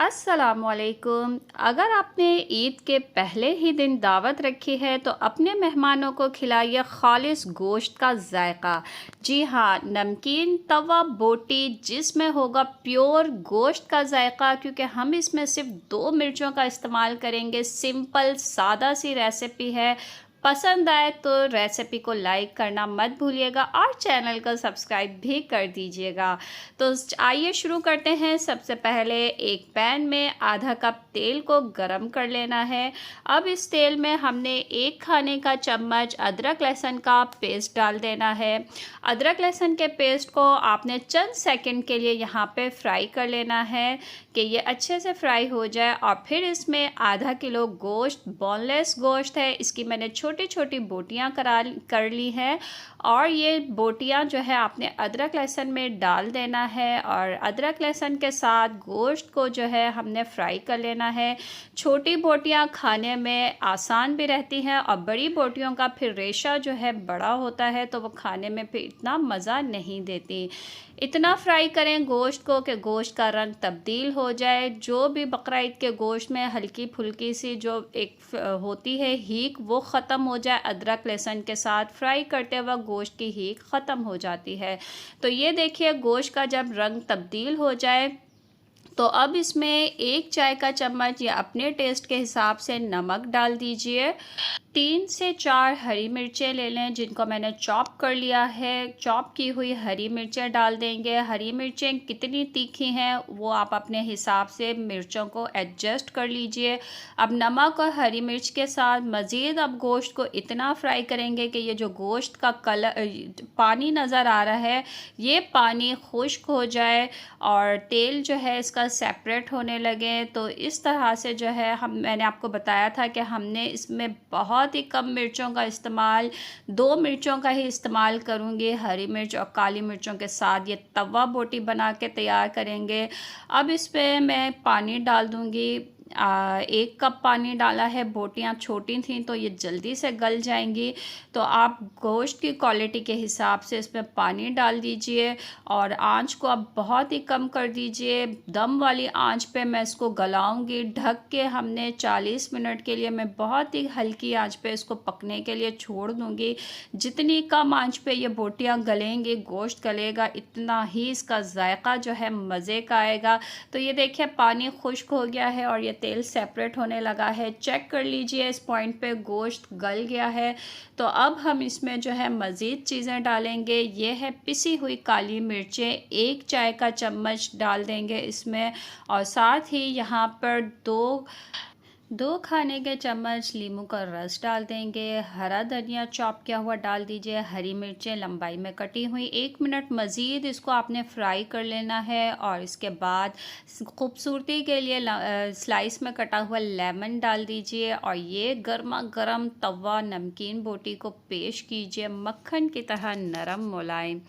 अस्सलामुअलैकुम। अगर आपने ईद के पहले ही दिन दावत रखी है तो अपने मेहमानों को खिलाइए खालिस गोश्त का जायका। जी हाँ, नमकीन तवा बोटी जिसमें होगा प्योर गोश्त का जायका, क्योंकि हम इसमें सिर्फ 2 मिर्चों का इस्तेमाल करेंगे। सिंपल सादा सी रेसिपी है। पसंद आए तो रेसिपी को लाइक करना मत भूलिएगा और चैनल को सब्सक्राइब भी कर दीजिएगा। तो आइए शुरू करते हैं। सबसे पहले एक पैन में आधा कप तेल को गरम कर लेना है। अब इस तेल में हमने 1 खाने का चम्मच अदरक लहसुन का पेस्ट डाल देना है। अदरक लहसुन के पेस्ट को आपने चंद सेकंड के लिए यहाँ पे फ्राई कर लेना है कि ये अच्छे से फ्राई हो जाए। और फिर इसमें आधा किलो गोश्त, बोनलेस गोश्त है, इसकी मैंने छोटी छोटी बोटियाँ कर ली हैं। और ये बोटियाँ जो है आपने अदरक लहसुन में डाल देना है और अदरक लहसुन के साथ गोश्त को जो है हमने फ्राई कर लेना है। छोटी बोटियाँ खाने में आसान भी रहती हैं और बड़ी बोटियों का फिर रेशा जो है बड़ा होता है तो वो खाने में फिर इतना मज़ा नहीं देती। इतना फ्राई करें गोश्त को कि गोश्त का रंग तब्दील हो जाए। जो भी बकरा ईद के गोश्त में हल्की फुल्की सी जो एक होती है हीक, वो ख़त्म हो जाए। अदरक लहसुन के साथ फ्राई करते वक्त गोश्त की हीक ख़त्म हो जाती है। तो ये देखिए, गोश्त का जब रंग तब्दील हो जाए तो अब इसमें 1 चाय का चम्मच या अपने टेस्ट के हिसाब से नमक डाल दीजिए। 3 से 4 हरी मिर्चें ले लें जिनको मैंने चॉप कर लिया है। चॉप की हुई हरी मिर्चें डाल देंगे। हरी मिर्चें कितनी तीखी हैं वो आप अपने हिसाब से मिर्चों को एडजस्ट कर लीजिए। अब नमक और हरी मिर्च के साथ मज़ीद अब गोश्त को इतना फ्राई करेंगे कि ये जो गोश्त का कलर पानी नज़र आ रहा है, ये पानी खुश्क हो जाए और तेल जो है इसका सेपरेट होने लगे। तो इस तरह से जो है मैंने आपको बताया था कि हमने इसमें बहुत ही कम मिर्चों का इस्तेमाल, 2 मिर्चों का ही इस्तेमाल करूँगी। हरी मिर्च और काली मिर्चों के साथ ये तवा बोटी बना के तैयार करेंगे। अब इस पे मैं पानी डाल दूँगी। 1 कप पानी डाला है। बोटियाँ छोटी थीं तो ये जल्दी से गल जाएंगी। तो आप गोश्त की क्वालिटी के हिसाब से इसमें पानी डाल दीजिए और आंच को आप बहुत ही कम कर दीजिए। दम वाली आंच पे मैं इसको गलाऊंगी। ढक के हमने 40 मिनट के लिए मैं बहुत ही हल्की आंच पे इसको पकने के लिए छोड़ दूंगी। जितनी कम आंच पे ये बोटियाँ गलेंगी, गोश्त गलेगा, इतना ही इसका जायका जो है मज़े का आएगा। तो ये देखिए, पानी खुश्क हो गया है और ये तेल सेपरेट होने लगा है। चेक कर लीजिए, इस पॉइंट पे गोश्त गल गया है। तो अब हम इसमें जो है मज़ीद चीज़ें डालेंगे। ये है पिसी हुई काली मिर्चें, 1 चाय का चम्मच डाल देंगे इसमें। और साथ ही यहाँ पर दो खाने के चम्मच नींबू का रस डाल देंगे। हरा धनिया चॉप किया हुआ डाल दीजिए। हरी मिर्चें लंबाई में कटी हुई। 1 मिनट मज़ीद इसको आपने फ्राई कर लेना है और इसके बाद खूबसूरती के लिए स्लाइस में कटा हुआ लेमन डाल दीजिए और ये गर्मा गर्म तवा नमकीन बोटी को पेश कीजिए, मक्खन की तरह नरम मुलायम।